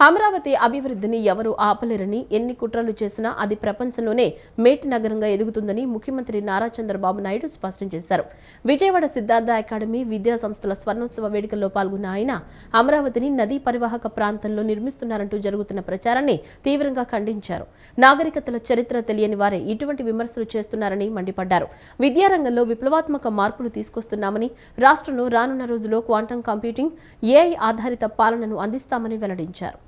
అమరావతి అభివృద్ధిని ఎవరూ ఆపలేరని, ఎన్ని కుట్రలు చేసినా అది ప్రపంచంలోనే మేటి నగరంగా ఎదుగుతుందని ముఖ్యమంత్రి నారా చంద్రబాబు నాయుడు స్పష్టం చేశారు. విజయవాడ సిద్ధార్థ అకాడమీ విద్యా సంస్థల స్వర్ణోత్సవ వేడుకల్లో పాల్గొన్న ఆయన అమరావతిని నదీ పరివాహక ప్రాంతంలో నిర్మిస్తున్నారంటూ జరుగుతున్న ప్రచారాన్ని తీవ్రంగా ఖండించారు. నాగరికతల చరిత్ర తెలియని వారే ఇటువంటి విమర్శలు చేస్తున్నారని మండిపడ్డారు. విద్యారంగంలో విప్లవాత్మక మార్పులు తీసుకొస్తున్నామని, రాష్ట్రంలో రానున్న రోజుల్లో క్వాంటం కంప్యూటింగ్, ఏఐ ఆధారిత పాలనను అందిస్తామని వెల్లడించారు.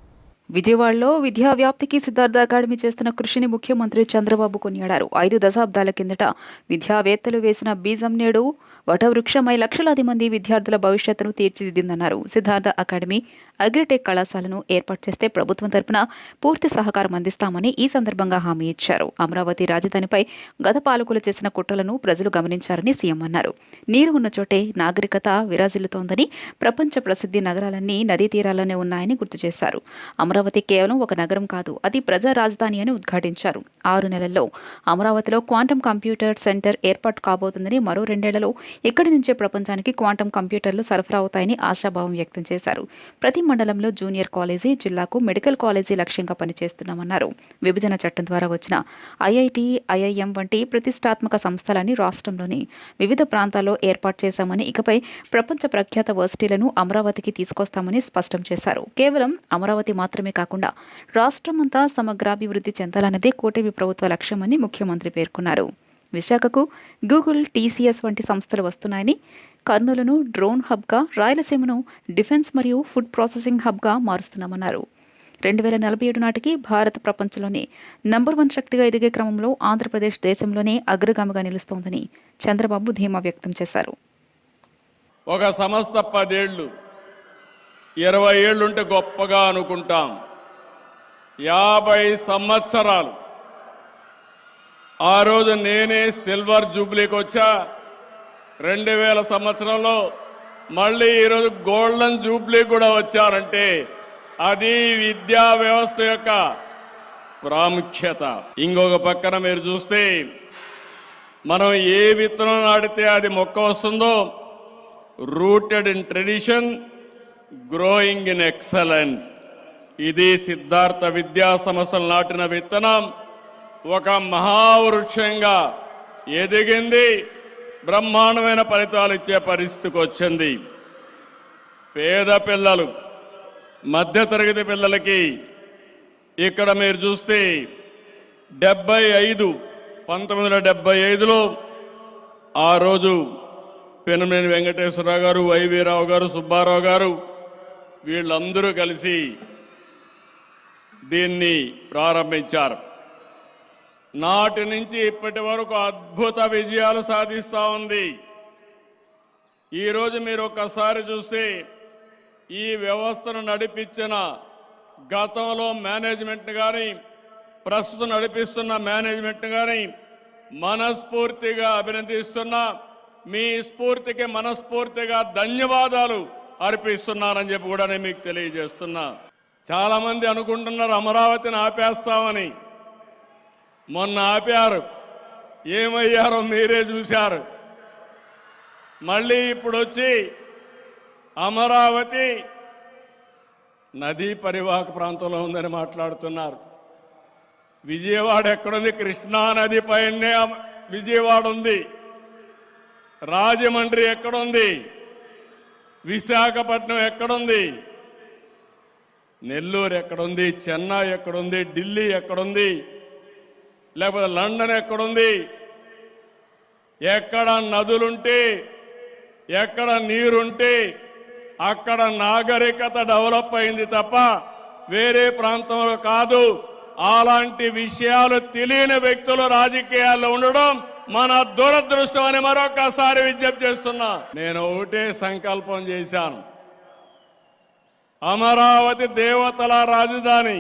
విజయవాడలో విద్యా వ్యాప్తికి సిద్ధార్థ అకాడమీ చేస్తున్న కృషిని ముఖ్యమంత్రి చంద్రబాబు కొనియాడారు. 5 దశాబ్దాల కిందట విద్యావేత్తలు వేసిన బీజం నేడు వటవృక్షమై లక్షలాది మంది విద్యార్థుల భవిష్యత్తును తీర్చిదిద్దిందన్నారు. సిద్ధార్థ అకాడమీ, అగ్రిటెక్ కళాశాలను ఏర్పాటు చేస్తే ప్రభుత్వం తరపున పూర్తి సహకారం అందిస్తామని ఈ సందర్భంగా హామీ ఇచ్చారు. అమరావతి రాజధానిపై గత పాలకులు చేసిన కుట్రలను ప్రజలు గమనించారని సీఎం అన్నారు. నీరు ఉన్న చోటే నాగరికత విరాజిల్లుతోందని, ప్రపంచ ప్రసిద్ధి నగరాలన్నీ నదీ తీరాల్లోనే ఉన్నాయని గుర్తు చేశారు. అమరావతి కేవలం ఒక నగరం కాదు, అది ప్రజా రాజధాని అని ఉద్ఘాటించారు. 6 నెలల్లో అమరావతిలో క్వాంటం కంప్యూటర్ సెంటర్ ఏర్పాటు కాబోతుందని, మరో 2 ఏళ్లలో ఇక్కడి నుంచే ప్రపంచానికి క్వాంటం కంప్యూటర్లు సరఫరా అవుతాయని ఆశాభావం వ్యక్తం చేశారు. ప్రతి మండలంలో జూనియర్ కాలేజీ, జిల్లాకు మెడికల్ కాలేజీ లక్ష్యంగా పనిచేస్తున్నామన్నారు. విభజన చట్టం ద్వారా వచ్చిన ఐఐటి, ఐఐఎం వంటి ప్రతిష్టాత్మక సంస్థలని రాష్ట్రంలోని వివిధ ప్రాంతాల్లో ఏర్పాటు చేశామని, ఇకపై ప్రపంచ ప్రఖ్యాత వర్సిటీలను అమరావతికి తీసుకొస్తామని స్పష్టం చేశారు. కేవలం అమరావతి మాత్రమే కాకుండా రాష్ట్రమంతా సమగ్రాభివృద్ధి చెందాలన్నదే కూటమి ప్రభుత్వ లక్ష్యమని ముఖ్యమంత్రి పేర్కొన్నారు. విశాఖకు గూగుల్, టీసీఎస్ వంటి సంస్థలు వస్తున్నాయని, కర్నూలును డ్రోన్ హబ్గా, రాయలసీమను డిఫెన్స్ మరియు ఫుడ్ ప్రాసెసింగ్ హబ్గా మారుస్తున్నామన్నారు. 2047 నాటికి భారత్ ప్రపంచంలోనే నంబర్ 1 శక్తిగా ఎదిగే క్రమంలో ఆంధ్రప్రదేశ్ దేశంలోనే అగ్రగామిగా నిలుస్తోందని చంద్రబాబు ధీమా వ్యక్తం చేశారు. ఒక సంస్థ 10 ఏళ్ళు, 20 ఏళ్ళుంటే గొప్పగా అనుకుంటాం. 50 సంవత్సరాలు. ఆ రోజు నేనే సిల్వర్ జూబ్లీకి వచ్చా 2000 సంవత్సరంలో. మళ్ళీ ఈరోజు గోల్డెన్ జూబ్లీ కూడా వచ్చారంటే అది విద్యా వ్యవస్థ యొక్క ప్రాముఖ్యత. ఇంకొక పక్కన మీరు చూస్తే మనం ఏ విత్తనం నాటితే అది మొక్క వస్తుందో, rooted in tradition, growing in excellence. ఇది సిద్ధార్థ విద్యా సంస్థలు నాటిన విత్తనం ఒక మహావృక్షంగా ఎదిగింది, బ్రహ్మాండమైన ఫలితాలు ఇచ్చే పరిస్థితికి వచ్చింది. పేద పిల్లలు, మధ్యతరగతి పిల్లలకి ఇక్కడ మీరు చూస్తే 1975లో ఆ రోజు పెనుమనేని వెంకటేశ్వరరావు గారు, వైవీరావు గారు, సుబ్బారావు గారు వీళ్ళందరూ కలిసి దీన్ని ప్రారంభించారు. నాటి నుంచి ఇప్పటి వరకు అద్భుత విజయాలు సాధిస్తూ ఉంది. ఈరోజు మీరు ఒక్కసారి చూస్తే ఈ వ్యవస్థను నడిపించిన గతంలో మేనేజ్మెంట్ కానీ, ప్రస్తుతం నడిపిస్తున్న మేనేజ్మెంట్ కానీ మనస్ఫూర్తిగా అభినందిస్తున్నా. మీ స్ఫూర్తికి మనస్ఫూర్తిగా ధన్యవాదాలు అర్పిస్తున్నానని చెప్పి కూడా నేను మీకు తెలియజేస్తున్నా. చాలామంది అనుకుంటున్నారు అమరావతిని ఆపేస్తామని. మొన్న ఆపారు, ఏమయ్యారో మీరే చూశారు. మళ్ళీ ఇప్పుడు వచ్చి అమరావతి నదీ పరివాహక ప్రాంతంలో ఉందని మాట్లాడుతున్నారు. విజయవాడ ఎక్కడుంది? కృష్ణా నది పైనే విజయవాడ ఉంది. రాజమండ్రి ఎక్కడుంది? విశాఖపట్నం ఎక్కడుంది? నెల్లూరు ఎక్కడుంది? చెన్నై ఎక్కడుంది? ఢిల్లీ ఎక్కడుంది? లేకపోతే లండన్ ఎక్కడుంది? ఎక్కడ నదులుంటే, ఎక్కడ నీరుంటే అక్కడ నాగరికత డెవలప్ అయింది తప్ప వేరే ప్రాంతంలో కాదు. అలాంటి విషయాలు తెలియని వ్యక్తులు రాజకీయాల్లో ఉండడం మన దురదృష్టం అని మరొకసారి విజ్ఞప్తి చేస్తున్నా. నేను ఒకటే సంకల్పం చేశాను, అమరావతి దేవతల రాజధాని,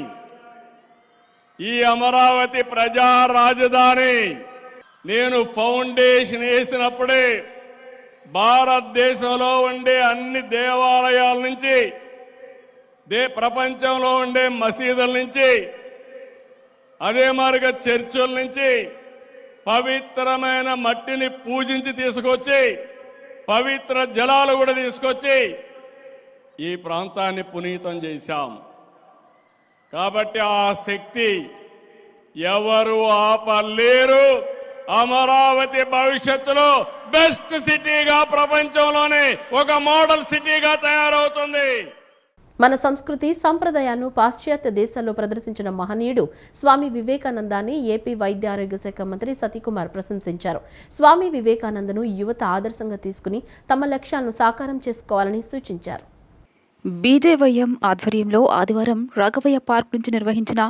ఈ అమరావతి ప్రజా రాజధాని. నేను ఫౌండేషన్ వేసినప్పుడే భారతదేశంలో ఉండే అన్ని దేవాలయాల నుంచి, ప్రపంచంలో ఉండే మసీదుల నుంచి, అదే మాదిరిగా చర్చుల నుంచి పవిత్రమైన మట్టిని పూజించి తీసుకొచ్చి, పవిత్ర జలాలు కూడా తీసుకొచ్చి ఈ ప్రాంతాన్ని పునీతం చేశాం. కాబట్టి ఆ శక్తి ఎవరు ఆపలేరు. అమరావతి భవిష్యత్తులో బెస్ట్ సిటీగా ప్రపంచంలోనే ఒక మోడల్ సిటీగా తయారవుతుంది. మన సంస్కృతి సంప్రదాయాలను పాశ్చాత్య దేశాల్లో ప్రదర్శించిన మహనీయుడు స్వామి వివేకానందాన్ని ఏపీ వైద్య ఆరోగ్య శాఖ మంత్రి సతీకుమార్ ప్రశంసించారు. స్వామి వివేకానందను యువత ఆదర్శంగా తీసుకుని తమ లక్ష్యాలను సాకారం చేసుకోవాలని సూచించారు. బీజేవైఎం ఆధ్వర్యంలో ఆదివారం రాఘవయ్య పార్క్ నుంచి నిర్వహించిన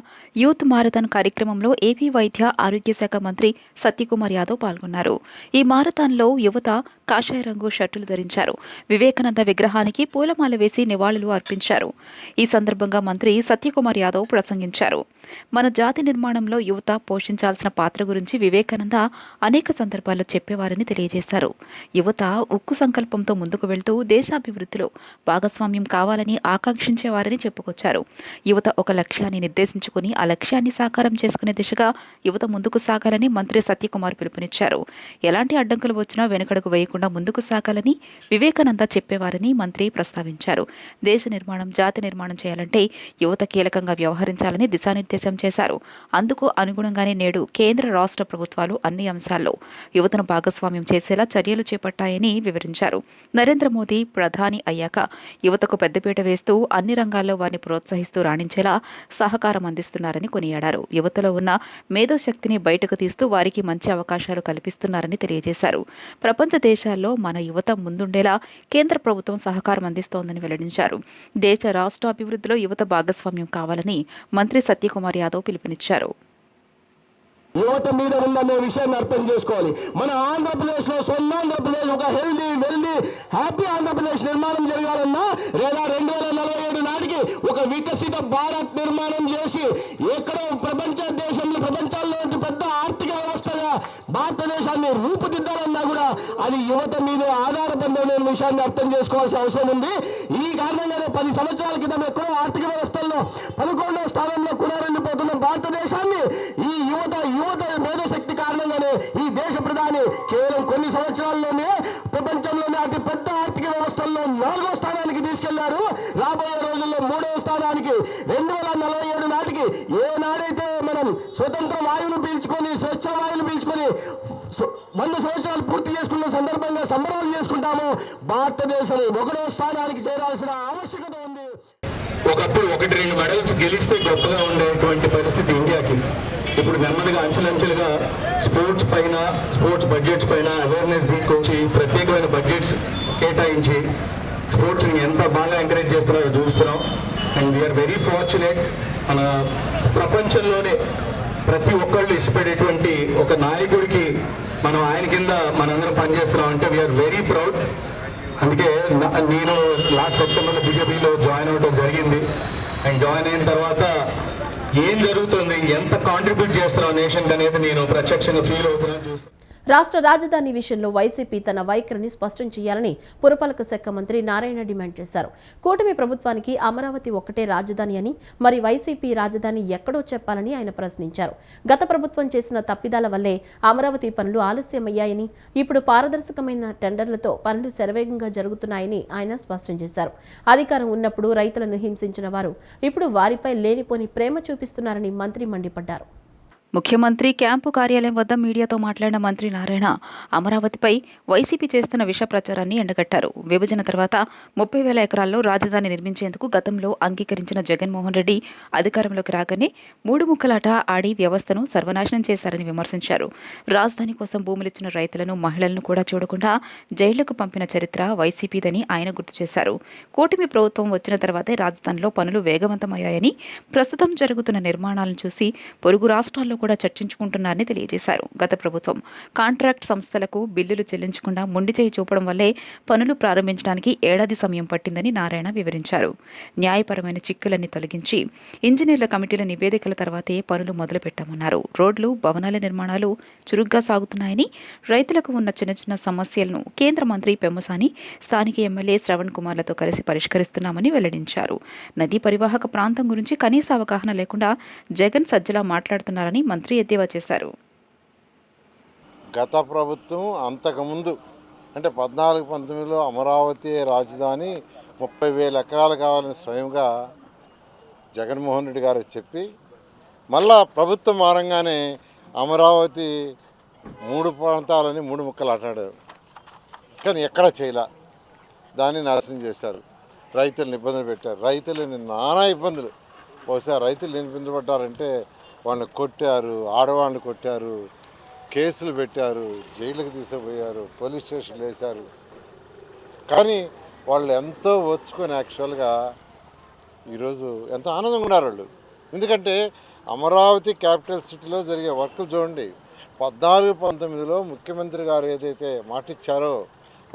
యూత్ మారథాన్ కార్యక్రమంలో ఏపీ వైద్య ఆరోగ్య శాఖ మంత్రి సత్యకుమార్ యాదవ్ పాల్గొన్నారు. ఈ మారథాన్లో యువత కాషాయ రంగు షర్టులు ధరించారు. వివేకానంద విగ్రహానికి పూలమాల వేసి నివాళులు అర్పించారు. ఈ సందర్భంగా మంత్రి సత్యకుమార్ యాదవ్ ప్రసంగించారు. మన జాతి నిర్మాణంలో యువత పోషించాల్సిన పాత్ర గురించి వివేకానంద అనేక సందర్భాల్లో చెప్పేవారని తెలియజేశారు. యువత ఉక్కు సంకల్పంతో ముందుకు వెళ్తూ దేశాభివృద్ధిలో భాగస్వామ్యం కావాలని ఆకాంక్షించేవారని చెప్పుకొచ్చారు. యువత ఒక లక్ష్యాన్ని నిర్దేశించుకుని ఆ లక్ష్యాన్ని సాకారం చేసుకునే దిశగా యువత ముందుకు సాగాలని మంత్రి సత్యకుమార్ పిలుపునిచ్చారు. ఎలాంటి అడ్డంకులు వచ్చినా వెనుకడుగు వేయకుండా ముందుకు సాగాలని వివేకానంద చెప్పేవారని మంత్రి ప్రస్తావించారు. దేశ నిర్మాణం, జాతి నిర్మాణం చేయాలంటే యువత కీలకంగా వ్యవహరించాలని దిశానిర్దేశం చేశారు. అందుకు అనుగుణంగానే నేడు కేంద్ర రాష్ట్ర ప్రభుత్వాలు అన్ని అంశాల్లో యువతను భాగస్వామ్యం చేసేలా చర్యలు చేపట్టాయని వివరించారు. నరేంద్ర మోదీ ప్రధాని అయ్యాక యువతకు పెద్దపీట వేస్తూ అన్ని రంగాల్లో వారిని ప్రోత్సహిస్తూ రాణించేలా సహకారం అందిస్తున్నారని కొనియాడారు. యువతలో ఉన్న మేధోశక్తిని బయటకు తీస్తూ వారికి మంచి అవకాశాలు కల్పిస్తున్నారని తెలియజేశారు. ప్రపంచ దేశాల్లో మన యువత ముందుండేలా కేంద్ర ప్రభుత్వం సహకారం అందిస్తోందని వెల్లడించారు. దేశ రాష్ట్ర అభివృద్ధిలో యువత భాగస్వామ్యం కావాలని మంత్రి సత్యకుమార్ యాదవ్ పిలుపునిచ్చారు. యువత మీద ఉందనే విషయాన్ని అర్థం చేసుకోవాలి. మన ఆంధ్రప్రదేశ్ లో స్వర్ణాంధ్రప్రదేశ్ ఒక హెల్దీ హ్యాపీ ఆంధ్రప్రదేశ్ నిర్మాణం జరగాలన్నా లేదా 2047 నాటికి ఒక వికసిత భారత్ నిర్మాణం చేసి ఎక్కడో ప్రపంచాల్లో పెద్ద ఆర్థిక వ్యవస్థగా భారతదేశాన్ని రూపుదిద్దాలన్నా కూడా అది యువత మీద ఆధారపడిన విషయాన్ని అర్థం చేసుకోవాల్సిన అవసరం ఉంది. ఈ కారణంగానే 10 సంవత్సరాల క్రితం ఎక్కడో ఆర్థిక వ్యవస్థల్లో 11వ స్థానంలో కునారెళ్ళిపోతున్న భారతదేశాన్ని ఈ యువత మేధోశక్తి కారణంగానే ఈ దేశ ప్రధాని కేవలం కొన్ని సంవత్సరాల్లోనే ప్రపంచంలోనే అతి పెద్ద ఆర్థిక వ్యవస్థల్లో 4వ స్థానానికి తీసుకెళ్లారు. రాబోయే రోజుల్లో 3వ స్థానానికి 2047 నాటికి ఏనాడైతే మనం స్వతంత్ర వాయువును పీల్చుకొని స్వచ్ఛ వాయువును పీల్చుకొని 100 సంవత్సరాలు పూర్తి చేసుకున్న సందర్భంగా సంబరాలు చేసుకుంటాము. భారతదేశం 1వ స్థానానికి చేరాల్సిన ఆవశ్యకత ఉంది. ఒకప్పుడు 1-2 మెడల్స్ గెలిస్తే గొప్పగా ఉండేటువంటి పరిస్థితి ఇండియాకి ఇప్పుడు నెమ్మదిగా అంచెలంచెలుగా స్పోర్ట్స్ బడ్జెట్స్ పైన అవేర్నెస్ తీసుకొచ్చి ప్రత్యేకమైన బడ్జెట్స్ కేటాయించి స్పోర్ట్స్ని ఎంత బాగా ఎంకరేజ్ చేస్తున్నారో చూస్తున్నాం. And we are very fortunate. మన ప్రపంచంలోనే ప్రతి ఒక్కళ్ళు ఇష్టపడేటువంటి ఒక నాయకుడికి మనం ఆయన కింద మనందరం పనిచేస్తున్నాం అంటే వీఆర్ వెరీ ప్రౌడ్. అందుకే నేను లాస్ట్ సెప్టెంబర్లో బీజేపీలో జాయిన్ అవ్వడం జరిగింది. అండ్ జాయిన్ అయిన తర్వాత ఏం జరుగుతుంది, ఎంత కాంట్రిబ్యూట్ చేస్తున్నాం నేషన్కి అనేది నేను ప్రత్యక్షంగా ఫీల్ అవుతున్నాను, చూస్తున్నాను. రాష్ట్ర రాజధాని విషయంలో వైసీపీ తన వైఖరిని స్పష్టం చేయాలని పురపాలక శాఖ మంత్రి నారాయణ డిమాండ్ చేశారు. కూటమి ప్రభుత్వానికి అమరావతి ఒక్కటే రాజధాని అని, మరి వైసీపీ రాజధాని ఎక్కడో చెప్పాలని ఆయన ప్రశ్నించారు. గత ప్రభుత్వం చేసిన తప్పిదాల వల్లే అమరావతి పనులు ఆలస్యమయ్యాయని, ఇప్పుడు పారదర్శకమైన టెండర్లతో పనులు శరవేగంగా జరుగుతున్నాయని ఆయన స్పష్టం చేశారు. అధికారం ఉన్నప్పుడు రైతులను హింసించిన వారు ఇప్పుడు వారిపై లేనిపోని ప్రేమ చూపిస్తున్నారని మంత్రి మండిపడ్డారు. ముఖ్యమంత్రి క్యాంపు కార్యాలయం వద్ద మీడియాతో మాట్లాడిన మంత్రి నారాయణ అమరావతిపై వైసీపీ చేస్తున్న విష ప్రచారాన్ని ఎండగట్టారు. విభజన తర్వాత 30,000 ఎకరాల్లో రాజధాని నిర్మించేందుకు గతంలో అంగీకరించిన జగన్మోహన్ రెడ్డి అధికారంలోకి రాగానే 3 ముక్కలాట ఆడి వ్యవస్థను సర్వనాశనం చేశారని విమర్శించారు. రాజధాని కోసం భూములిచ్చిన రైతులను, మహిళలను కూడా చూడకుండా జైళ్లకు పంపిన చరిత్ర వైసీపీదని ఆయన గుర్తు చేశారు. కూటమి ప్రభుత్వం వచ్చిన తర్వాతే రాజధానిలో పనులు వేగవంతమయ్యాయని, ప్రస్తుతం జరుగుతున్న నిర్మాణాలను చూసి పొరుగు రాష్ట్రాల్లో కూడా చర్చించుకుంటున్నారని తెలియజేశారు. గత ప్రభుత్వం కాంట్రాక్ట్ సంస్థలకు బిల్లులు చెల్లించకుండా మొండి చేయి చూపడం వల్లే పనులు ప్రారంభించడానికి ఏడాది సమయం పట్టిందని నారాయణ వివరించారు. న్యాయపరమైన చిక్కులన్నీ తొలగించి ఇంజనీర్ల కమిటీల నివేదికల తర్వాతే పనులు మొదలుపెట్టామన్నారు. రోడ్లు, భవనాల నిర్మాణాలు చురుగ్గా సాగుతున్నాయని, రైతులకు ఉన్న చిన్న చిన్న సమస్యలను కేంద్ర మంత్రి పెమ్మసాని, స్థానిక ఎమ్మెల్యే శ్రవణ్ కుమార్లతో కలిసి పరిష్కరిస్తున్నామని వెల్లడించారు. నదీ పరివాహక ప్రాంతం గురించి కనీస అవగాహన లేకుండా జగన్ సజ్జలా మాట్లాడుతున్నారని మంత్రి ఎద్దేవా చేశారు. గత ప్రభుత్వం అంతకుముందు అంటే 14-19లో అమరావతి రాజధాని 30,000 ఎకరాలు కావాలని స్వయంగా జగన్మోహన్ రెడ్డి గారు చెప్పి మళ్ళా ప్రభుత్వం మారంగానే అమరావతి 3 ప్రాంతాలని 3 ముక్కలు ఆటాడారు. కానీ ఎక్కడా చేయలే. దాన్ని నాశనం చేశారు. రైతులను ఇబ్బందులు పెట్టారు. రైతులని నానా ఇబ్బందులు. బహుశా రైతులు ఎన్ని ఇబ్బందులు పడ్డారంటే వాళ్ళని కొట్టారు, ఆడవాళ్ళని కొట్టారు, కేసులు పెట్టారు, జైలుకి తీసుకుపోయారు, పోలీస్ స్టేషన్లు వేశారు. కానీ వాళ్ళు ఎంతో ఓర్చుకొని యాక్చువల్గా ఈరోజు ఎంతో ఆనందంగా ఉన్నారు వాళ్ళు. ఎందుకంటే అమరావతి క్యాపిటల్ సిటీలో జరిగే వర్కులు చూడండి. 14-19లో ముఖ్యమంత్రి గారు ఏదైతే మాటిచ్చారో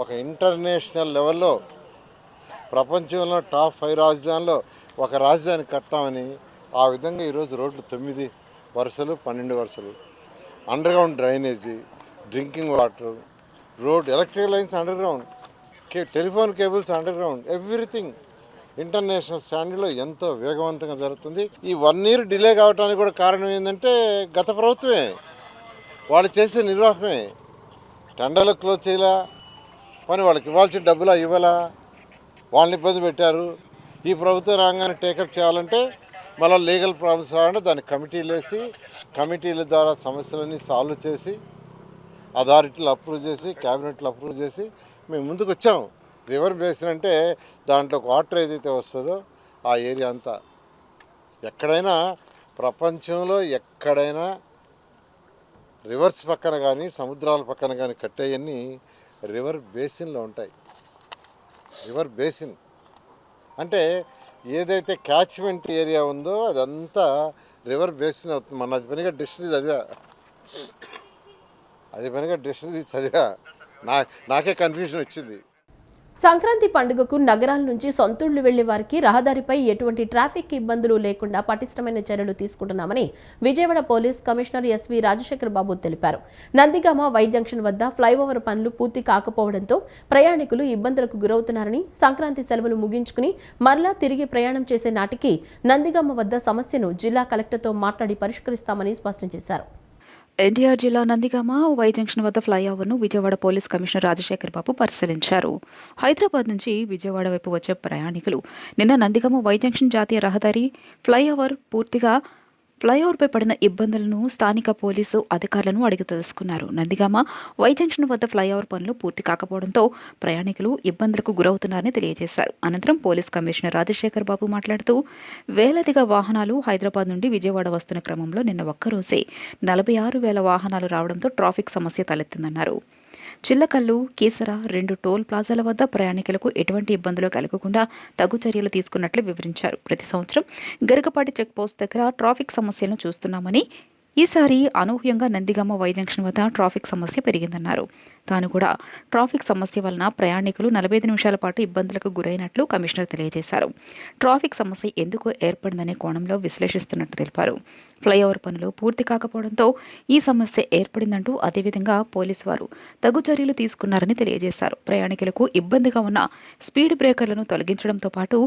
ఒక ఇంటర్నేషనల్ లెవెల్లో ప్రపంచంలో టాప్ 5 రాజధానిలో ఒక రాజధాని కట్టామని ఆ విధంగా ఈరోజు రోడ్లు 9 వరుసలు 12 వరుసలు, underground drainage, drinking water, road, electrical lines underground, telephone cables underground, everything international స్టాండర్డ్లో ఎంతో వేగవంతంగా జరుగుతుంది. ఈ 1 year డిలే కావడానికి కూడా కారణం ఏంటంటే గత ప్రభుత్వమే, వాళ్ళు చేసే నిర్వాహమే. టెండర్లు క్లోజ్ చేయలా, పని వాళ్ళకి ఇవ్వాల్సిన డబ్బులా ఇవ్వాలా, వాళ్ళని ఇబ్బంది పెట్టారు. ఈ ప్రభుత్వం రాగానే టేకప్ చేయాలంటే మళ్ళీ లీగల్ ప్రాబ్లమ్స్ రావాలంటే దాన్ని కమిటీలు వేసి, కమిటీల ద్వారా సమస్యలన్నీ సాల్వ్ చేసి, అథారిటీలు అప్రూవ్ చేసి, క్యాబినెట్లు అప్రూవ్ చేసి మేము ముందుకు వచ్చాము. రివర్ బేసిన్ అంటే దాంట్లో వాటర్ ఏదైతే వస్తుందో ఆ ఏరియా అంతా, ఎక్కడైనా ప్రపంచంలో ఎక్కడైనా రివర్స్ పక్కన కానీ సముద్రాల పక్కన కానీ కట్టేయన్నీ రివర్ బేసిన్లో ఉంటాయి. రివర్ బేసిన్ అంటే ఏదైతే క్యాచ్మెంట్ ఏరియా ఉందో అదంతా రివర్ బేసిన్ అవుతుంది. మన అది పనిగా డిక్షనరీ చదివా నాకే కన్ఫ్యూజన్ వచ్చింది. సంక్రాంతి పండుగకు నగరాల నుంచి సొంతూళ్లు వెళ్లే వారికి రహదారిపై ఎటువంటి ట్రాఫిక్ ఇబ్బందులు లేకుండా పటిష్టమైన చర్యలు తీసుకుంటున్నామని Vijayawada police commissioner S V Rajasekhar Babu తెలిపారు. నందిగామ వై జంక్షన్ వద్ద ఫ్లైఓవర్ పనులు పూర్తి కాకపోవడంతో ప్రయాణికులు ఇబ్బందులకు గురవుతున్నారని, సంక్రాంతి సెలవులు ముగించుకుని మరలా తిరిగి ప్రయాణం చేసే నాటికి నందిగామ వద్ద సమస్యను జిల్లా కలెక్టర్తో మాట్లాడి పరిష్కరిస్తామని స్పష్టం చేశారు. ఎన్టీఆర్ జిల్లా నందిగామ వై జంక్షన్ వద్ద ఫ్లైఓవర్ను విజయవాడ పోలీస్ కమిషనర్ రాజశేఖర్ బాబు పరిశీలించారు. హైదరాబాద్ నుంచి విజయవాడ వైపు వచ్చే ప్రయాణికులు నిన్న నందిగామ వై జంక్షన్ జాతీయ రహదారి ఫ్లైఓవర్పై పడిన ఇబ్బందులను స్థానిక పోలీసు అధికారులను అడిగి తెలుసుకున్నారు. నందిగామ వై జంక్షన్ వద్ద ఫ్లైఓవర్ పనులు పూర్తి కాకపోవడంతో ప్రయాణికులు ఇబ్బందులకు గురవుతున్నారని తెలియజేశారు. అనంతరం పోలీస్ కమిషనర్ రాజశేఖర్ బాబు మాట్లాడుతూ వేలాదిగా వాహనాలు హైదరాబాద్ నుండి విజయవాడ వస్తున్న క్రమంలో నిన్న ఒక్కరోజే 46,000 వాహనాలు రావడంతో ట్రాఫిక్ సమస్య తలెత్తిందన్నారు. చిల్లకల్లు, కీసర 2 టోల్ ప్లాజాల వద్ద ప్రయాణికులకు ఎటువంటి ఇబ్బందులు కలగకుండా తగు చర్యలు తీసుకున్నట్లు వివరించారు. ప్రతి సంవత్సరం గరికపాటి చెక్పోస్ట్ దగ్గర ట్రాఫిక్ సమస్యలను చూస్తున్నామని, ఈసారి అనూహ్యంగా నందిగామ వై జంక్షన్ వద్ద ట్రాఫిక్ సమస్య పెరిగిందన్నారు. తాను కూడా ట్రాఫిక్ సమస్య వలన ప్రయాణికులు 45 నిమిషాల పాటు ఇబ్బందులకు గురైనట్లు కమిషనర్ తెలియజేశారు. ట్రాఫిక్ సమస్య ఎందుకు ఏర్పడిందనే కోణంలో విశ్లేషిస్తున్నట్టు తెలిపారు. ఫ్లైఓవర్ పనులు పూర్తి కాకపోవడంతో ఈ సమస్య ఏర్పడిందంటూ, అదేవిధంగా పోలీసు వారు తగు చర్యలు తీసుకున్నారని తెలియజేశారు. ప్రయాణికులకు ఇబ్బందిగా ఉన్న స్పీడ్ బ్రేకర్లను తొలగించడంతో పాటు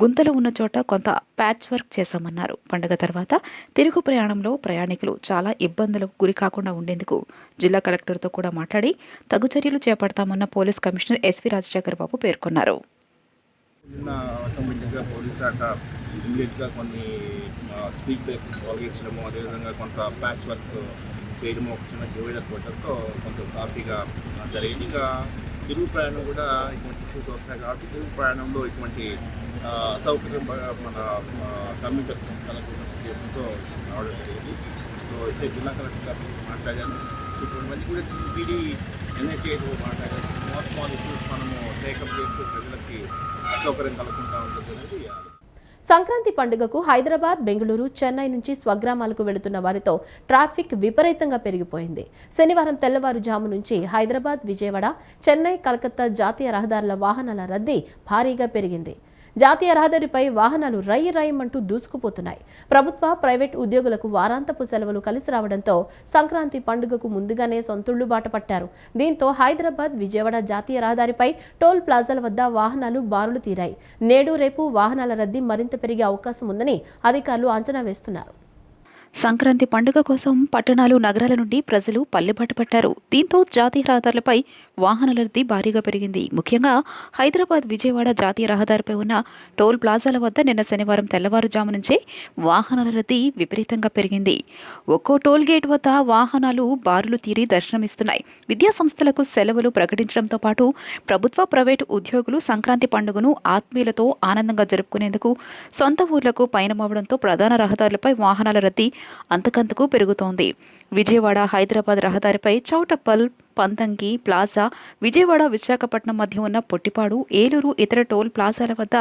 గుంతలు ఉన్న చోట కొంత ప్యాచ్ వర్క్ చేశామన్నారు. పండుగ తర్వాత తిరుగు ప్రయాణంలో ప్రయాణికులు చాలా ఇబ్బందులకు గురి కాకుండా ఉండేందుకు జిల్లా కలెక్టర్తో కూడా మాట్లాడి తగు చర్యలు చేపడతామన్న పోలీస్ కమిషనర్ ఎస్వి రాజశేఖర్ బాబు పేర్కొన్నారు. నిన్న ఆటోమేటిక్గా పోలీస్ శాఖ ఇమీడియట్గా కొన్ని స్పీడ్ బ్రేకర్స్ తొలగించడము, అదేవిధంగా కొంత ప్యాచ్ వర్క్ చేయడము, ఒక చిన్న డివైడర్ కొట్టడంతో కొంత సాఫీగా జరిగింది. ఇక తిరుగు ప్రయాణం కూడా ఇటువంటి ఇష్యూస్ వస్తాయి కాబట్టి తిరుగు ప్రయాణంలో ఇటువంటి సౌకర్యం మన కమ్యూనిటర్స్ కలెక్టర్ ఉద్దేశంతో రావడం జరిగింది. సో అయితే జిల్లా కలెక్టర్ గారితో మాట్లాడాను. ఇటువంటి మంది కూడా పీడీ ఎన్హెచ్ఐతో మాట్లాడారు. స్మాల్ ఇష్యూస్ మనము టేకప్ చేస్తూ ప్రజలకి అసౌకర్యం కలగకుండా ఉంటుంది. సంక్రాంతి పండుగకు హైదరాబాద్, బెంగళూరు, చెన్నై నుంచి స్వగ్రామాలకు వెళుతున్న వారితో ట్రాఫిక్ విపరీతంగా పెరిగిపోయింది. శనివారం తెల్లవారుజాము నుంచి హైదరాబాద్, విజయవాడ, చెన్నై, కలకత్తా జాతీయ రహదారుల వాహనాల రద్దీ భారీగా పెరిగింది. జాతీయ రహదారిపై వాహనాలు రైమంటూ దూసుకుపోతున్నాయి. ప్రభుత్వ, ప్రైవేట్ ఉద్యోగులకు వారాంతపు సెలవులు కలిసి రావడంతో సంక్రాంతి పండుగకు ముందుగానే సొంతూళ్లు బాట పట్టారు. దీంతో హైదరాబాద్, విజయవాడ జాతీయ రహదారిపై టోల్ ప్లాజాల వద్ద వాహనాలు బారులు తీరాయి. నేడు, రేపు వాహనాల రద్దీ మరింత పెరిగే అవకాశం ఉందని అధికారులు అంచనా వేస్తున్నారు. సంక్రాంతి పండుగ కోసం పట్టణాలు నగరాల నుండి ప్రజలు పల్లెబాట పట్టారు. దీంతో జాతీయ రహదారులపై వాహనాల రద్దీ భారీగా పెరిగింది. ముఖ్యంగా హైదరాబాద్ విజయవాడ జాతీయ రహదారిపై ఉన్న టోల్ ప్లాజాల వద్ద నిన్న శనివారం తెల్లవారుజాము నుంచే వాహనాల రద్దీ విపరీతంగా పెరిగింది. ఒక్కో టోల్ గేట్ వద్ద వాహనాలు బారులు తీరి దర్శనమిస్తున్నాయి. విద్యా సంస్థలకు సెలవులు ప్రకటించడంతో పాటు ప్రభుత్వ ప్రైవేటు ఉద్యోగులు సంక్రాంతి పండుగను ఆత్మీయులతో ఆనందంగా జరుపుకునేందుకు సొంత ఊర్లకు పయనమవడంతో ప్రధాన రహదారులపై వాహనాల రద్దీ అంతకంతకు పెరుగుతోంది. విజయవాడ హైదరాబాద్ రహదారిపై చౌటప్పల్, పంతంగి ప్లాజా, విజయవాడ విశాఖపట్నం మధ్య ఉన్న పొట్టిపాడు, ఏలూరు ఇతర టోల్ ప్లాజాల వద్ద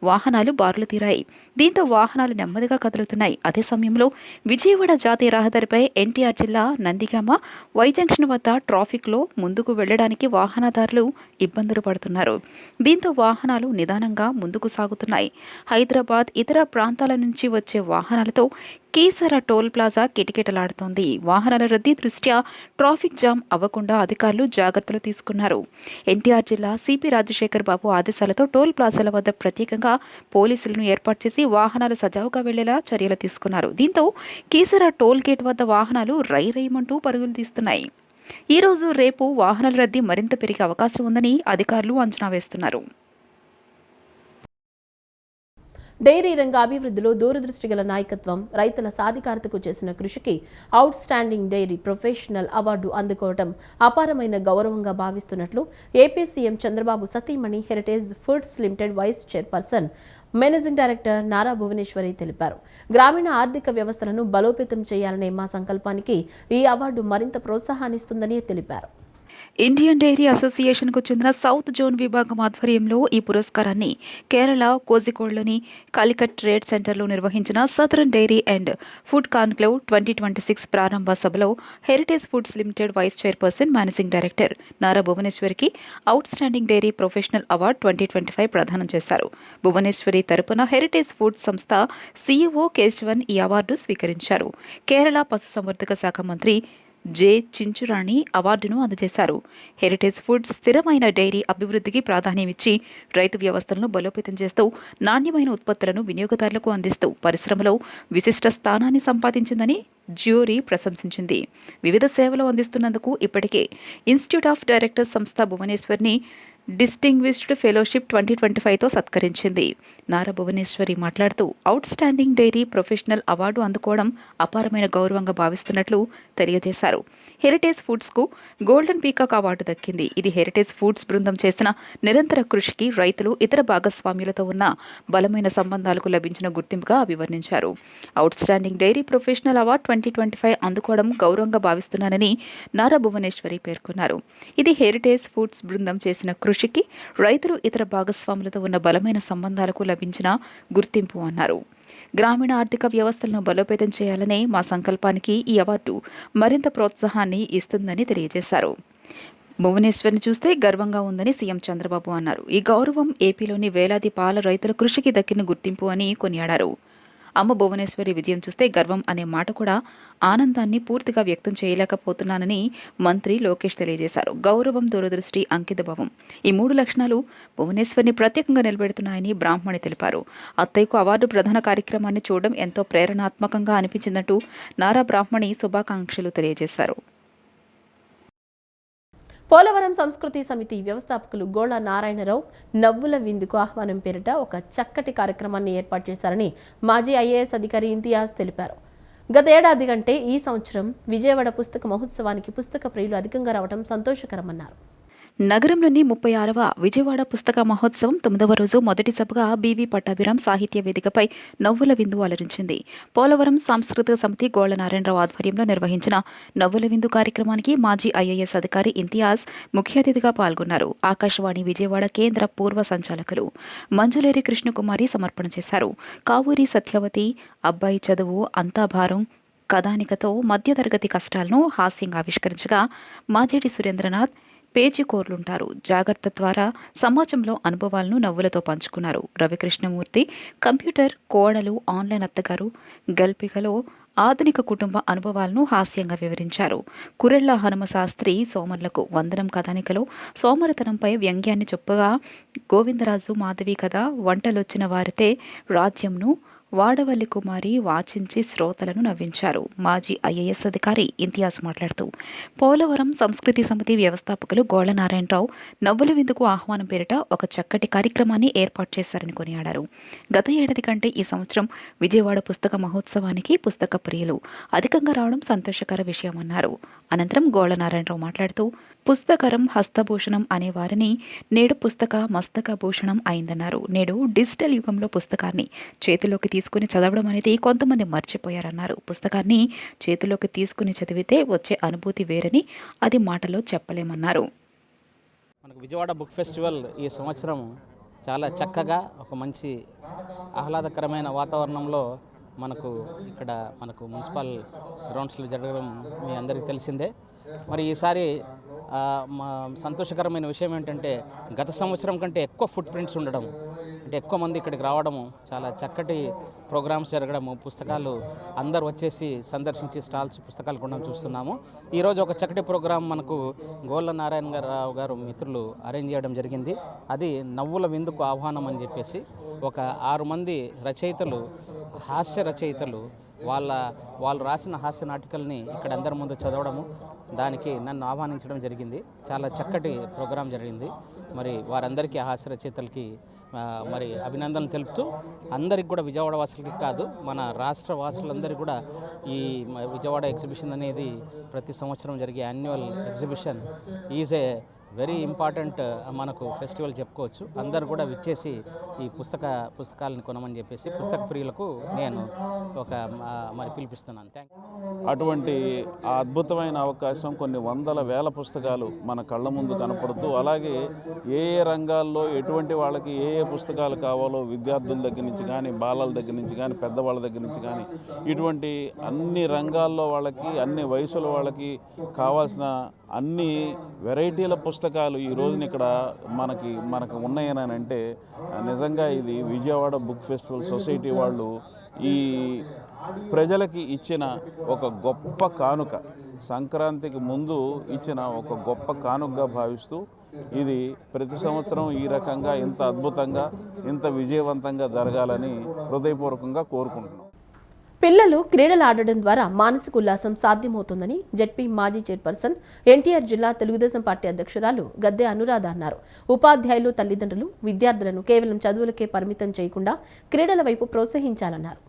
వాహనాలు బారులు తీరాయి. దీంతో వాహనాలు నెమ్మదిగా కదులుతున్నాయి. అదే సమయంలో విజయవాడ జాతీయ రహదారిపై ఎన్టీఆర్ జిల్లా నందిగామ వై జంక్షన్ వద్ద ట్రాఫిక్లో ముందుకు వెళ్లడానికి వాహనదారులు ఇబ్బందులు పడుతున్నారు. దీంతో వాహనాలు నిదానంగా ముందుకు సాగుతున్నాయి. హైదరాబాద్ ఇతర ప్రాంతాల నుంచి వచ్చే వాహనాలతో కీసర టోల్ ప్లాజా కిటకిటలాడుతోంది. వాహనాల రద్దీ దృష్ట్యా ట్రాఫిక్ జామ్ అవ్వకుండా అధికారులు జాగ్రత్తలు తీసుకున్నారు. ఎన్టీఆర్ జిల్లా సిపి రాజశేఖర్ బాబు ఆదేశాలతో టోల్ ప్లాజాల వద్ద ప్రత్యేకంగా పోలీసులను ఏర్పాటు చేసి వాహనాలు సజావుగా వెళ్లేలా చర్యలు తీసుకున్నారు. దీంతో కీసర టోల్ గేట్ వద్ద వాహనాలు రైమంటూ పరుగులు తీస్తున్నాయి. ఈ రోజు రేపు వాహనాల రద్దీ మరింత పెరిగే అవకాశం ఉందని అధికారులు అంచనా వేస్తున్నారు. డైరీ రంగ అభివృద్ధిలో దూరదృష్టి గల నాయకత్వం, రైతుల సాధికారతకు చేసిన కృషికి outstanding dairy professional award అందుకోవడం అపారమైన గౌరవంగా భావిస్తున్నట్లు ఏపీ సీఎం చంద్రబాబు సతీమణి heritage foods limited vice chairperson, managing director Nara Bhuvaneswari తెలిపారు. గ్రామీణ ఆర్థిక వ్యవస్థలను బలోపేతం చేయాలనే మా సంకల్పానికి ఈ అవార్డు మరింత ప్రోత్సాహాన్నిస్తుందని తెలిపారు. ఇండియన్ డైరీ అసోసియేషన్కు చెందిన సౌత్ జోన్ విభాగం ఆధ్వర్యంలో ఈ పురస్కారాన్ని కేరళ కోజికోడ్లోని కాలికట్ ట్రేడ్ సెంటర్లో నిర్వహించిన southern dairy and food conclave 2026 ప్రారంభ సభలో heritage foods limited vice chairperson, managing director Nara భువనేశ్వరికి outstanding dairy professional award 2025 ప్రదానం చేశారు. భువనేశ్వరి తరపున హెరిటేజ్ ఫుడ్స్ సంస్థ సీఈఓ కేశవన్ ఈ అవార్డు స్వీకరించారు. కేరళ పశుసంవర్ధక శాఖ మంత్రి జె చించురాణి అవార్డును అందజేశారు. హెరిటేజ్ ఫుడ్స్ స్థిరమైన డైరీ అభివృద్ధికి ప్రాధాన్యమిచ్చి రైతు వ్యవస్థలను బలోపేతం చేస్తూ నాణ్యమైన ఉత్పత్తులను వినియోగదారులకు అందిస్తూ పరిశ్రమలో విశిష్ట స్థానాన్ని సంపాదించిందని జ్యూరీ ప్రశంసించింది. వివిధ సేవలు అందిస్తున్నందుకు ఇప్పటికే ఇన్స్టిట్యూట్ ఆఫ్ డైరెక్టర్స్ సంస్థ భువనేశ్వర్ని డిస్టింగ్విష్డ్ ఫెలోషిప్ 2025తో సత్కరించింది. నారా భువనేశ్వరి మాట్లాడుతూ outstanding dairy professional award అందుకోవడం అపారమైన గౌరవంగా భావిస్తున్నట్లు తెలియజేశారు. హెరిటేజ్ ఫుడ్స్కు గోల్డెన్ పీకాక్ అవార్డు దక్కింది. ఇది హెరిటేజ్ ఫుడ్స్ బృందం చేసిన నిరంతర కృషికి, రైతులు, ఇతర భాగస్వామ్యులతో ఉన్న బలమైన సంబంధాలకు లభించిన గుర్తింపుగా అభివర్ణించారు. Outstanding dairy professional award 2025 అందుకోవడం గౌరవంగా భావిస్తున్నానని నారా భువనేశ్వరి పేర్కొన్నారు. ఇది హెరిటేజ్ ఫుడ్స్ బృందం చేసిన కృషికి, రైతులు, ఇతర భాగస్వాములతో ఉన్న బలమైన సంబంధాలకు లభించిన గుర్తింపు అన్నారు. గ్రామీణ ఆర్థిక వ్యవస్థలను బలోపేతం చేయాలనే మా సంకల్పానికి ఈ అవార్డు మరింత ప్రోత్సాహాన్ని ఇస్తుందని తెలియజేశారు. భువనేశ్వర్ని చూస్తే గర్వంగా ఉందని సీఎం చంద్రబాబు అన్నారు. ఈ గౌరవం ఏపీలోని వేలాది పాల రైతుల కృషికి దక్కిన గుర్తింపు అని కొనియాడారు. అమ్మ భువనేశ్వరి విజయం చూస్తే గర్వం అనే మాట కూడా ఆనందాన్ని పూర్తిగా వ్యక్తం చేయలేకపోతున్నానని మంత్రి లోకేష్ తెలియజేశారు. గౌరవం, దూరదృష్టి, అంకితభావం ఈ 3 లక్షణాలు భువనేశ్వర్ని ప్రత్యేకంగా నిలబెడుతున్నాయని బ్రాహ్మణి తెలిపారు. అత్తయ్యకు అవార్డు ప్రధాన కార్యక్రమాన్ని చూడడం ఎంతో ప్రేరణాత్మకంగా అనిపించిందంటూ నారా బ్రాహ్మణి శుభాకాంక్షలు తెలియజేశారు. పోలవరం సంస్కృతి సమితి వ్యవస్థాపకులు గోళ నారాయణరావు నవ్వుల విందుకు ఆహ్వానం పేరిట ఒక చక్కటి కార్యక్రమాన్ని ఏర్పాటు చేశారని మాజీ ఐఏఎస్ అధికారి ఇంతియాజ్ తెలిపారు. గత ఏడాది కంటే ఈ సంవత్సరం విజయవాడ పుస్తక మహోత్సవానికి పుస్తక ప్రియులు అధికంగా రావడం సంతోషకరమన్నారు. నగరంలోని 36వ విజయవాడ పుస్తక మహోత్సవం 9వ రోజు మొదటి సభగా బీవీ పట్టాభిరామ్ సాహిత్య వేదికపై నవ్వుల విందు అలరించింది. పోలవరం సాంస్కృతిక సమితి గోళ్ల నారాయణరావు ఆధ్వర్యంలో నిర్వహించిన నవ్వుల విందు కార్యక్రమానికి మాజీ ఐఏఎస్ అధికారి ఇంతియాజ్ ముఖ్య అతిథిగా పాల్గొన్నారు. ఆకాశవాణి విజయవాడ కేంద్ర పూర్వ సంచాలకులు మంజులేరి కృష్ణకుమారి సమర్పణ చేశారు. కావూరి సత్యవతి అబ్బాయి చదువు అంతా భారం కథానికతో మధ్యతరగతి కష్టాలను హాస్యంగా ఆవిష్కరించగా మాజేటి సురేంద్రనాథ్ పేజీకోర్లుంటారు. జాగ్రత్త ద్వారా సమాజంలో అనుభవాలను నవ్వులతో పంచుకున్నారు. రవికృష్ణమూర్తి కంప్యూటర్ కోడలు, ఆన్లైన్ అత్తగారు, గల్పికలో ఆధునిక కుటుంబ అనుభవాలను హాస్యంగా వివరించారు. కురెళ్ల హనుమశాస్త్రి సోమర్లకు వందనం కథానికలో సోమరతనంపై వ్యంగ్యాన్ని చెప్పగా, గోవిందరాజు మాధవి కథ వంటలొచ్చిన వారితే రాజ్యంను వాడవల్లి కుమారి వాచించి శ్రోతలను నవ్వించారు. మాజీ ఐఏఎస్ అధికారి ఇంతియాజ్ మాట్లాడుతూ పోలవరం సంస్కృతి సమితి వ్యవస్థాపకులు గోళ్ల నారాయణరావు నవ్వుల విందుకు ఆహ్వానం పేరిట ఒక చక్కటి కార్యక్రమాన్ని ఏర్పాటు చేశారని కొనియాడారు. గత ఏడాది కంటే ఈ సంవత్సరం విజయవాడ పుస్తక మహోత్సవానికి పుస్తక ప్రియులు అధికంగా రావడం సంతోషకర విషయమన్నారు. అనంతరం గోళ్ల నారాయణరావు మాట్లాడుతూ పుస్తకరం హస్తభూషణం అనే వారిని నేడు పుస్తక మస్తక భూషణం అయిందన్నారు. నేడు డిజిటల్ యుగంలో పుస్తకాన్ని చేతిలోకి తీసుకుని చదవడం అనేది కొంతమంది మర్చిపోయారన్నారు. పుస్తకాన్ని చేతిలోకి తీసుకుని చదివితే వచ్చే అనుభూతి వేరని అది మాటలో చెప్పలేమన్నారు. మనకు విజయవాడ బుక్ ఫెస్టివల్ ఈ సంవత్సరం చాలా చక్కగా ఒక మంచి ఆహ్లాదకరమైన వాతావరణంలో మనకు మున్సిపల్ గ్రౌండ్స్లో జరగడం మీ అందరికీ తెలిసిందే. మరి ఈసారి సంతోషకరమైన విషయం ఏంటంటే గత సంవత్సరం కంటే ఎక్కువ ఫుట్ ప్రింట్స్ ఉండడం, అంటే ఎక్కువ మంది ఇక్కడికి రావడము, చాలా చక్కటి ప్రోగ్రామ్స్ జరగడము, పుస్తకాలు అందరు వచ్చేసి సందర్శించి స్టాల్స్ పుస్తకాలు కొనడం చూస్తున్నాము. ఈరోజు ఒక చక్కటి ప్రోగ్రాం మనకు గోళ్ల నారాయణరావు గారు మిత్రులు అరేంజ్ చేయడం జరిగింది. అది నవ్వుల విందుకు ఆహ్వానం అని చెప్పేసి ఒక 6 మంది రచయితలు, హాస్య రచయితలు వాళ్ళు రాసిన హాస్య నాటికల్ని ఇక్కడ అందరి ముందు చదవడము, దానికి నన్ను ఆహ్వానించడం జరిగింది. చాలా చక్కటి ప్రోగ్రాం జరిగింది. మరి వారందరికీ హాస్య రచయితలకి మరి అభినందనలు తెలుపుతూ అందరికి కూడా విజయవాడ వాసులకి కాదు మన రాష్ట్ర వాసులందరికీ కూడా ఈ విజయవాడ ఎగ్జిబిషన్ అనేది ప్రతి సంవత్సరం జరిగే annual exhibition is a very important మనకు ఫెస్టివల్ చెప్పుకోవచ్చు. అందరు కూడా విచ్చేసి ఈ పుస్తకాలను కొనమని చెప్పేసి పుస్తక ప్రియులకు నేను మరి పిలిపిస్తున్నాను. Thank you. అటువంటి అద్భుతమైన అవకాశం, కొన్ని వందల వేల పుస్తకాలు మన కళ్ళ ముందు కనపడుతూ, అలాగే ఏ రంగాల్లో ఎటువంటి వాళ్ళకి ఏ పుస్తకాలు కావాలో విద్యార్థుల దగ్గర నుంచి కానీ, బాలల దగ్గర నుంచి కానీ, పెద్దవాళ్ళ దగ్గర నుంచి కానీ, ఇటువంటి అన్ని రంగాల్లో వాళ్ళకి, అన్ని వయసుల వాళ్ళకి కావాల్సిన అన్ని వెరైటీల పుస్తకాలు ఈ రోజున ఇక్కడ మనకు ఉన్నాయని అంటే నిజంగా ఇది విజయవాడ బుక్ ఫెస్టివల్ సొసైటీ వాళ్ళు ఈ ప్రజలకి ఇచ్చిన ఒక గొప్ప కానుక, సంక్రాంతికి ముందు ఇచ్చిన ఒక గొప్ప కానుకగా భావిస్తూ ఇది ప్రతి సంవత్సరం ఈ రకంగా ఇంత అద్భుతంగా, ఇంత విజయవంతంగా జరగాలని హృదయపూర్వకంగా కోరుకుంటున్నాం. పిల్లలు క్రీడలు ఆడడం ద్వారా మానసిక ఉల్లాసం సాధ్యమవుతుందని జెడ్పీ మాజీ చైర్పర్సన్ ఎన్టీఆర్ జిల్లా తెలుగుదేశం పార్టీ అధ్యక్షురాలు గద్దె అనురాధ అన్నారు. ఉపాధ్యాయులు, తల్లిదండ్రులు విద్యార్థులను కేవలం చదువులకే పరిమితం చేయకుండా క్రీడల వైపు ప్రోత్సహించాలన్నారు.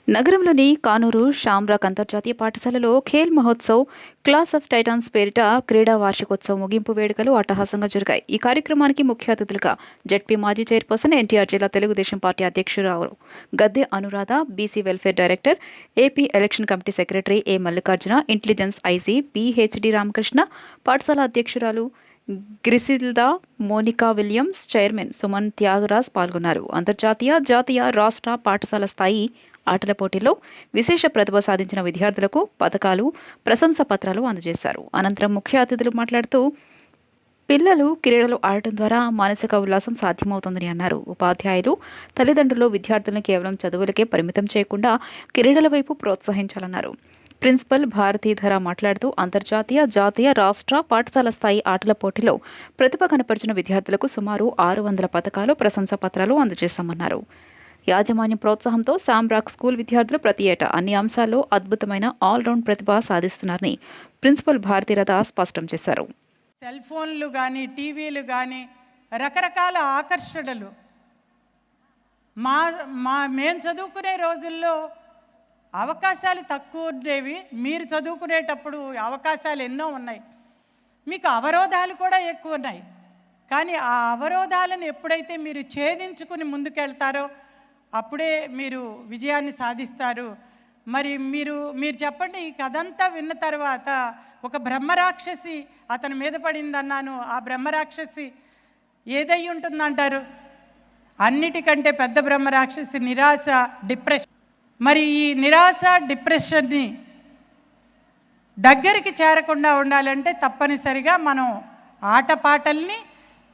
నగరంలోని కానూరు షామ్రాక్ అంతర్జాతీయ పాఠశాలలో Khel Mahotsav class of Titans పేరిట క్రీడా వార్షికోత్సవ ముగింపు వేడుకలు అట్టహాసంగా జరిగాయి. ఈ కార్యక్రమానికి ముఖ్య అతిథులుగా జెడ్పీ మాజీ చైర్పర్సన్ ఎన్టీఆర్ జిల్లా తెలుగుదేశం పార్టీ అధ్యక్షురాలు Gadde Anuradha, BC welfare director, AP election committee secretary A Mallikarjuna, intelligence IG PhD Ramakrishna, పాఠశాల అధ్యక్షురాలు Griselda, Monica Williams, chairman Suman Thyagaraj పాల్గొన్నారు. అంతర్జాతీయ, జాతీయ, రాష్ట్ర పాఠశాల స్థాయి ఆటల పోటీల్లో విశేష ప్రతిభ సాధించిన విద్యార్థులకు పథకాలు, ప్రశంసా పత్రాలు అందజేశారు. అనంతరం ముఖ్య అతిథులు మాట్లాడుతూ పిల్లలు క్రీడలు ఆడటం ద్వారా మానసిక ఉల్లాసం సాధ్యమవుతుందని అన్నారు. ఉపాధ్యాయులు, తల్లిదండ్రులు విద్యార్థులను కేవలం చదువులకే పరిమితం చేయకుండా క్రీడల వైపు ప్రోత్సహించాలన్నారు. ప్రిన్సిపల్ భారతీధర మాట్లాడుతూ అంతర్జాతీయ, జాతీయ, రాష్ట్ర పాఠశాల స్థాయి ఆటల పోటీలో ప్రతిభ కనపరిచిన విద్యార్థులకు సుమారు 600 పథకాలు, ప్రశంసా పత్రాలు అందజేశామన్నారు. యాజమాన్యం ప్రోత్సాహంతో శామ్రాక్ స్కూల్ విద్యార్థులు ప్రతి ఏటా అన్ని అంశాల్లో అద్భుతమైన ఆల్రౌండ్ ప్రతిభ సాధిస్తున్నారని ప్రిన్సిపల్ భారతీరథ స్పష్టం చేశారు. సెల్ ఫోన్లు కానీ, టీవీలు కానీ, రకరకాల ఆకర్షణలు మేము చదువుకునే రోజుల్లో అవకాశాలు తక్కువ ఉండేవి. మీరు చదువుకునేటప్పుడు అవకాశాలు ఎన్నో ఉన్నాయి, మీకు అవరోధాలు కూడా ఎక్కువ ఉన్నాయి. కానీ ఆ అవరోధాలను ఎప్పుడైతే మీరు ఛేదించుకుని ముందుకెళ్తారో అప్పుడే మీరు విజయాన్ని సాధిస్తారు. మరి మీరు చెప్పండి, ఈ కథంతా విన్న తర్వాత ఒక బ్రహ్మరాక్షసి అతని మీద పడిందన్నాను. ఆ బ్రహ్మరాక్షసి ఏదై ఉంటుందంటారు? అన్నిటికంటే పెద్ద బ్రహ్మరాక్షసి నిరాశ, డిప్రెషన్. మరి ఈ నిరాశ, డిప్రెషన్ని దగ్గరికి చేరకుండా ఉండాలంటే తప్పనిసరిగా మనం ఆటపాటల్ని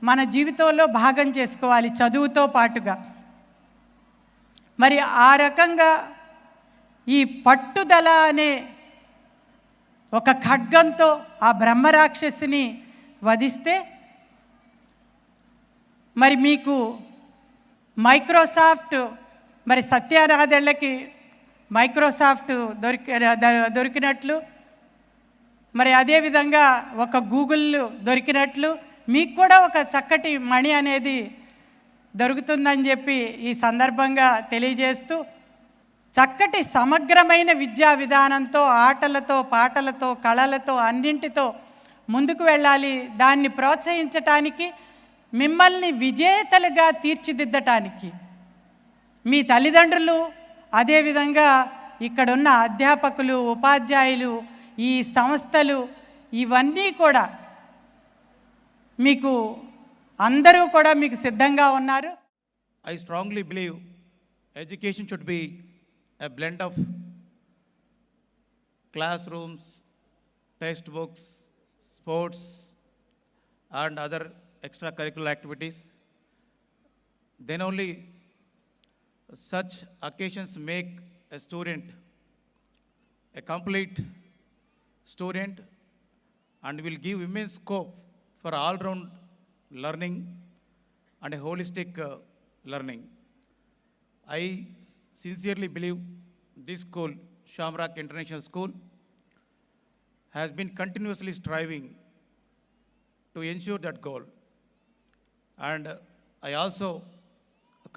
మన జీవితంలో భాగం చేసుకోవాలి, చదువుతో పాటుగా. మరి ఆ రకంగా ఈ పట్టుదల అనే ఒక ఖడ్గంతో ఆ బ్రహ్మరాక్షసిని వధిస్తే మరి మీకు మైక్రోసాఫ్ట్ మరి సత్యారాధళ్ళకి మైక్రోసాఫ్ట్ దొరికినట్లు, మరి అదేవిధంగా ఒక గూగుల్ దొరికినట్లు మీకు కూడా ఒక చక్కటి మణి అనేది దొరుకుతుందని చెప్పి ఈ సందర్భంగా తెలియజేస్తూ, చక్కటి సమగ్రమైన విద్యా విధానంతో, ఆటలతో, పాటలతో, కళలతో అన్నింటితో ముందుకు వెళ్ళాలి. దాన్ని ప్రోత్సహించటానికి, మిమ్మల్ని విజేతలుగా తీర్చిదిద్దటానికి మీ తల్లిదండ్రులు, అదేవిధంగా ఇక్కడున్న అధ్యాపకులు, ఉపాధ్యాయులు, ఈ సంస్థలు ఇవన్నీ కూడా మీకు అందరూ కూడా మీకు సిద్ధంగా ఉన్నారు. I strongly believe education should be a blend of classrooms, textbooks, sports, and other extracurricular activities. Then only such occasions make a student a complete student and will give immense scope for all-round learning and a holistic learning. I sincerely believe this school, Shamrock International School, has been continuously striving to ensure that goal. And I also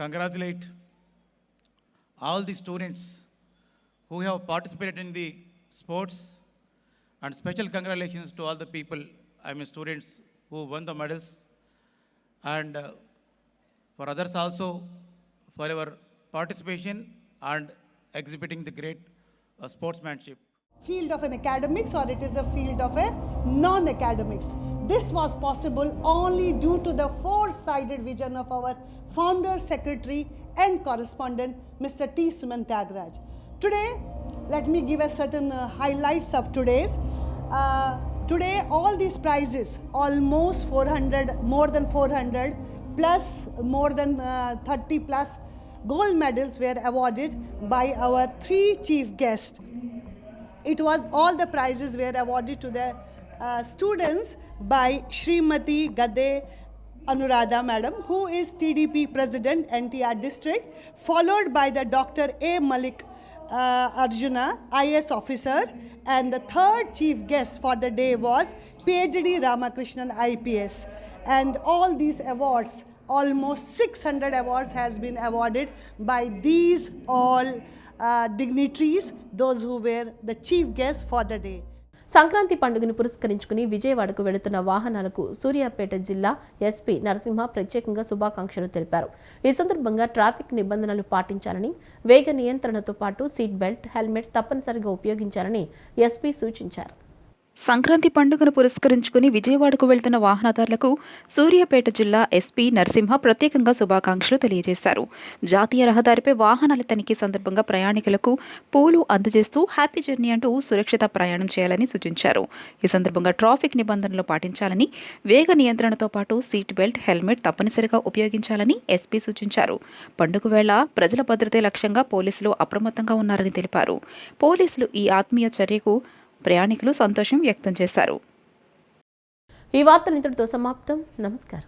congratulate all the students who have participated in the sports, and special congratulations to all the people, students who won the medals, and for others also for your participation and exhibiting the great sportsmanship. Field of an academics, or it is a field of a non-academics. This was possible only due to the four-sided vision of our founder, secretary and correspondent, Mr. T. Suman Tyagraj. Today, let me give a certain highlights of today's. Today, all these prizes, almost 400, more than 400, plus more than 30 plus gold medals were awarded by our 3 chief guests. It was all the prizes were awarded to the students by Srimati Gade Anuradha Madam, who is TDP President, NTR District, followed by the Dr. A. Malik Arjuna, IS officer, and the third chief guest for the day was PhD Ramakrishnan, IPS. And all these awards, almost 600 awards has been awarded by these all dignitaries, those who were the chief guests for the day. Sankranti పండుగను పురస్కరించుకుని విజయవాడకు వెళుతున్న వాహనాలకు సూర్యాపేట జిల్లా SP Narasimha ప్రత్యేకంగా శుభాకాంక్షలు తెలిపారు. ఈ సందర్భంగా ట్రాఫిక్ నిబంధనలు పాటించాలని, వేగ నియంత్రణతో పాటు సీట్ బెల్ట్, హెల్మెట్ తప్పనిసరిగా ఉపయోగించాలని ఎస్పీ సూచించారు. సంక్రాంతి పండుగను పురస్కరించుకుని విజయవాడకు వెళ్తున్న వాహనదారులకు సూర్యాపేట జిల్లా ఎస్పీ నరసింహ ప్రత్యేకంగా శుభాకాంక్షలు తెలియజేశారు. జాతీయ రహదారిపై వాహనాల తనిఖీ సందర్భంగా ప్రయాణికులకు పూలు అందజేస్తూ హ్యాపీ జర్నీ అంటూ సురక్షిత ప్రయాణం చేయాలని సూచించారు. ఈ సందర్భంగా ట్రాఫిక్ నిబంధనలు పాటించాలని, వేగ నియంత్రణతో పాటు సీట్ బెల్ట్, హెల్మెట్ తప్పనిసరిగా ఉపయోగించాలని ఎస్పీ సూచించారు. పండుగ వేళ ప్రజల భద్రతే లక్ష్యంగా పోలీసులు అప్రమత్తంగా ఉన్నారని తెలిపారు. పోలీసులు ఈ ఆత్మీయ చర్యకు ప్రయాణికులు సంతోషం వ్యక్తం చేశారు. ఈ వార్తలు ఇంతటితో సమాప్తం. నమస్కారం.